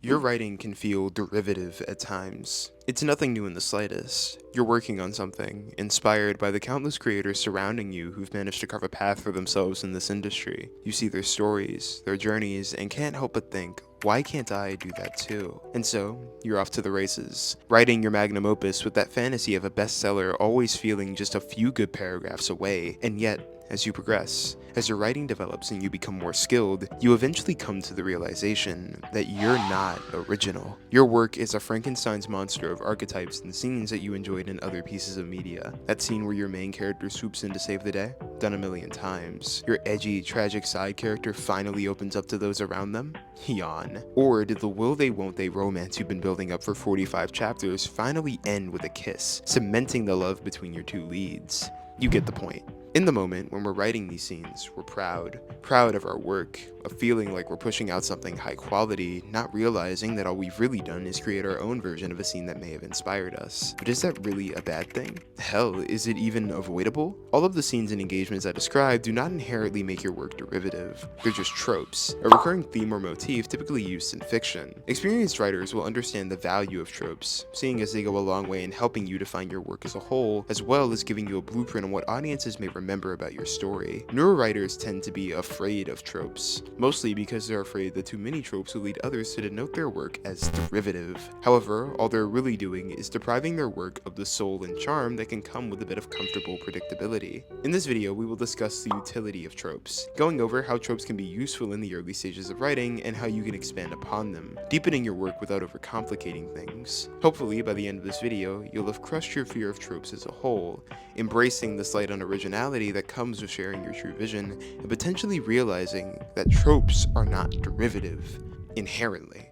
Your writing can feel derivative at times. It's nothing new in the slightest. You're working on something, inspired by the countless creators surrounding you who've managed to carve a path for themselves in this industry. You see their stories, their journeys, and can't help but think, why can't I do that too? And so, you're off to the races, writing your magnum opus with that fantasy of a bestseller always feeling just a few good paragraphs away, and yet, as you progress, as your writing develops and you become more skilled, you eventually come to the realization that you're not original. Your work is a Frankenstein's monster of archetypes and scenes that you enjoyed in other pieces of media. That scene where your main character swoops in to save the day? Done a million times. Your edgy, tragic side character finally opens up to those around them? Yawn. Or did the will they won't they romance you've been building up for 45 chapters finally end with a kiss, cementing the love between your two leads? You get the point. In the moment, when we're writing these scenes, we're proud of our work, of feeling like we're pushing out something high quality, not realizing that all we've really done is create our own version of a scene that may have inspired us. But is that really a bad thing? Hell, is it even avoidable? All of the scenes and engagements I described do not inherently make your work derivative. They're just tropes, a recurring theme or motif typically used in fiction. Experienced writers will understand the value of tropes, seeing as they go a long way in helping you define your work as a whole, as well as giving you a blueprint on what audiences may remember about your story. Newer writers tend to be afraid of tropes, mostly because they're afraid that too many tropes will lead others to denote their work as derivative. However, all they're really doing is depriving their work of the soul and charm that can come with a bit of comfortable predictability. In this video, we will discuss the utility of tropes, going over how tropes can be useful in the early stages of writing and how you can expand upon them, deepening your work without overcomplicating things. Hopefully, by the end of this video, you'll have crushed your fear of tropes as a whole, embracing the slight unoriginality that comes with sharing your true vision, and potentially realizing that tropes are not derivative inherently.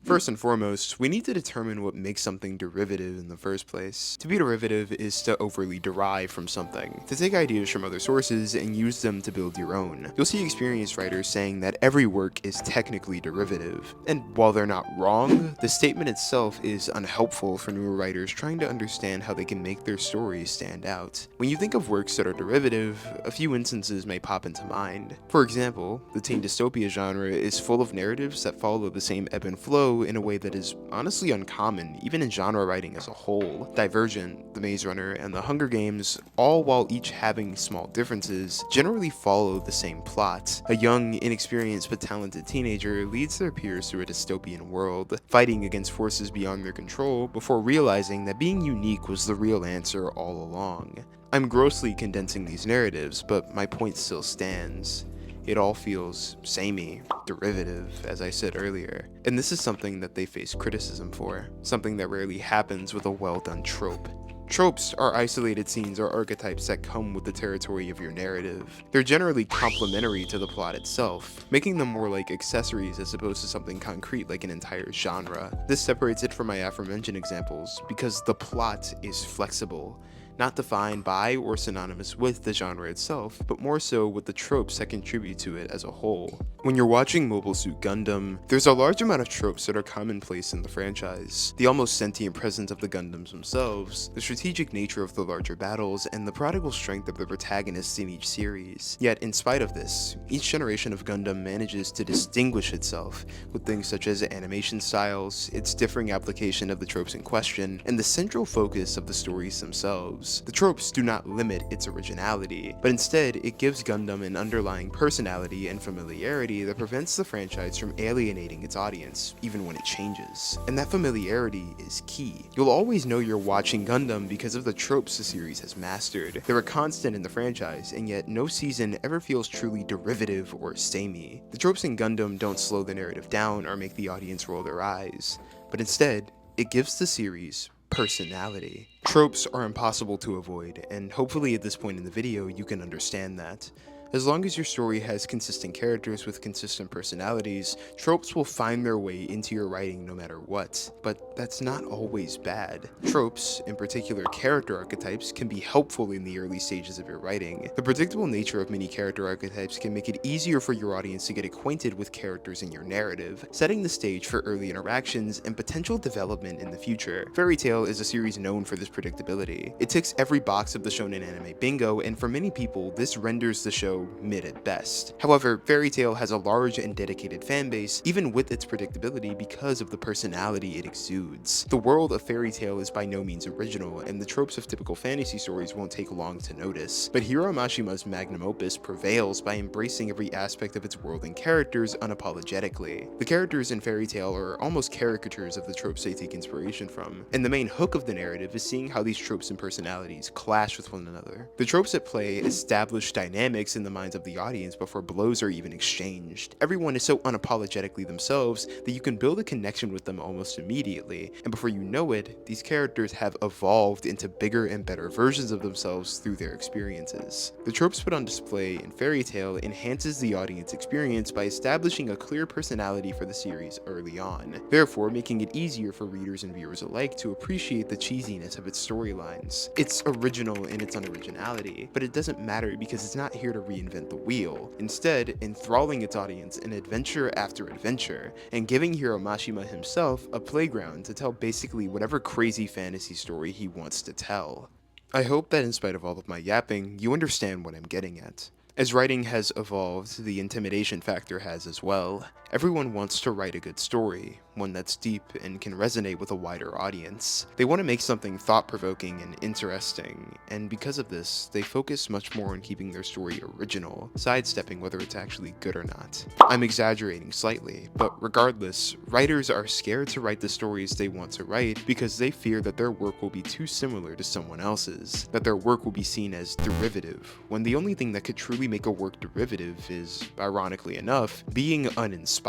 First and foremost, we need to determine what makes something derivative in the first place. To be derivative is to overly derive from something, to take ideas from other sources and use them to build your own. You'll see experienced writers saying that every work is technically derivative, and while they're not wrong, the statement itself is unhelpful for newer writers trying to understand how they can make their stories stand out. When you think of works that are derivative, a few instances may pop into mind. For example, the teen dystopia genre is full of narratives that follow the same ebb and flow in a way that is honestly uncommon, even in genre writing as a whole. Divergent, The Maze Runner, and The Hunger Games, all while each having small differences, generally follow the same plot. A young, inexperienced but talented teenager leads their peers through a dystopian world, fighting against forces beyond their control before realizing that being unique was the real answer all along. I'm grossly condensing these narratives, but my point still stands. It all feels samey, derivative, as I said earlier, and this is something that they face criticism for, something that rarely happens with a well-done trope. Tropes are isolated scenes or archetypes that come with the territory of your narrative. They're generally complementary to the plot itself, making them more like accessories as opposed to something concrete like an entire genre. This separates it from my aforementioned examples because the plot is flexible, not defined by or synonymous with the genre itself, but more so with the tropes that contribute to it as a whole. When you're watching Mobile Suit Gundam, there's a large amount of tropes that are commonplace in the franchise. The almost sentient presence of the Gundams themselves, the strategic nature of the larger battles, and the prodigal strength of the protagonists in each series. Yet, in spite of this, each generation of Gundam manages to distinguish itself with things such as animation styles, its differing application of the tropes in question, and the central focus of the stories themselves. The tropes do not limit its originality, but instead it gives Gundam an underlying personality and familiarity that prevents the franchise from alienating its audience, even when it changes. And that familiarity is key. You'll always know you're watching Gundam because of the tropes the series has mastered. They're a constant in the franchise, and yet no season ever feels truly derivative or samey. The tropes in Gundam don't slow the narrative down or make the audience roll their eyes, but instead, it gives the series personality. Tropes are impossible to avoid, and hopefully at this point in the video you can understand that. As long as your story has consistent characters with consistent personalities, tropes will find their way into your writing no matter what. But that's not always bad. Tropes, in particular character archetypes, can be helpful in the early stages of your writing. The predictable nature of many character archetypes can make it easier for your audience to get acquainted with characters in your narrative, setting the stage for early interactions and potential development in the future. Fairy Tail is a series known for this predictability. It ticks every box of the shonen anime bingo, and for many people, this renders the show so mid at best. However, Fairy Tail has a large and dedicated fanbase, even with its predictability because of the personality it exudes. The world of Fairy Tail is by no means original, and the tropes of typical fantasy stories won't take long to notice, but Hiro Mashima's magnum opus prevails by embracing every aspect of its world and characters unapologetically. The characters in Fairy Tail are almost caricatures of the tropes they take inspiration from, and the main hook of the narrative is seeing how these tropes and personalities clash with one another. The tropes at play establish dynamics in the minds of the audience before blows are even exchanged. Everyone is so unapologetically themselves that you can build a connection with them almost immediately, and before you know it, these characters have evolved into bigger and better versions of themselves through their experiences. The tropes put on display in Fairy Tail enhances the audience experience by establishing a clear personality for the series early on, therefore making it easier for readers and viewers alike to appreciate the cheesiness of its storylines. It's original in its unoriginality, but it doesn't matter because it's not here to reinvent the wheel, instead enthralling its audience in adventure after adventure, and giving Hiro Mashima himself a playground to tell basically whatever crazy fantasy story he wants to tell. I hope that in spite of all of my yapping, you understand what I'm getting at. As writing has evolved, the intimidation factor has as well. Everyone wants to write a good story, one that's deep and can resonate with a wider audience. They want to make something thought-provoking and interesting, and because of this, they focus much more on keeping their story original, sidestepping whether it's actually good or not. I'm exaggerating slightly, but regardless, writers are scared to write the stories they want to write because they fear that their work will be too similar to someone else's, that their work will be seen as derivative, when the only thing that could truly make a work derivative is, ironically enough, being uninspired.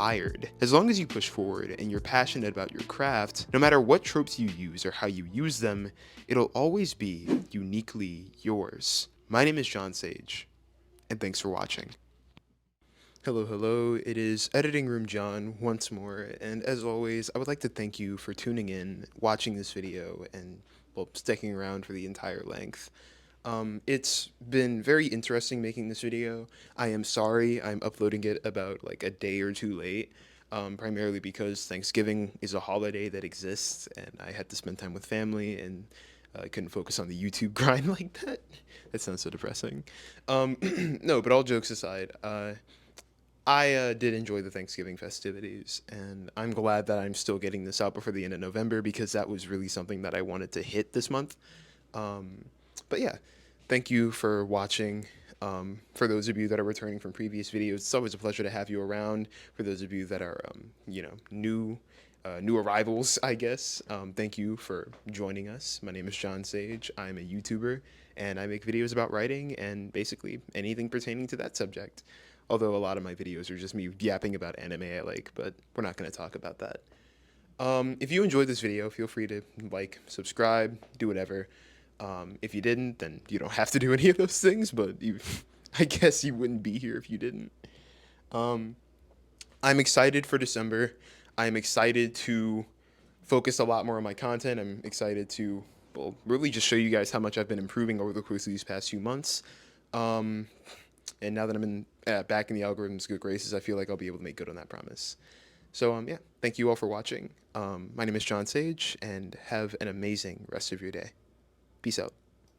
As long as you push forward and you're passionate about your craft, no matter what tropes you use or how you use them, it'll always be uniquely yours. My name is John Sage, and thanks for watching. Hello, it is Editing Room John once more, and as always, I would like to thank you for tuning in, watching this video, and, well, sticking around for the entire length. It's been very interesting making this video. I am sorry I'm uploading it about like a day or two late, primarily because Thanksgiving is a holiday that exists and I had to spend time with family and I couldn't focus on the YouTube grind like that. That sounds so depressing. No, but all jokes aside, I did enjoy the Thanksgiving festivities, and I'm glad that I'm still getting this out before the end of November because that was really something that I wanted to hit this month. But yeah, thank you for watching. For those of you that are returning from previous videos, it's always a pleasure to have you around. For those of you that are, new arrivals, I guess, thank you for joining us. My name is John Sage. I'm a YouTuber, and I make videos about writing and basically anything pertaining to that subject. Although a lot of my videos are just me yapping about anime I like, but we're not going to talk about that. If you enjoyed this video, feel free to like, subscribe, do whatever. If you didn't, then you don't have to do any of those things, but I guess you wouldn't be here if you didn't. I'm excited for December. I'm excited to focus a lot more on my content. I'm excited to, well, really just show you guys how much I've been improving over the course of these past few months. And now that I'm back in the algorithm's good graces, I feel like I'll be able to make good on that promise. So, yeah, thank you all for watching. My name is John Sage, and have an amazing rest of your day. Peace out.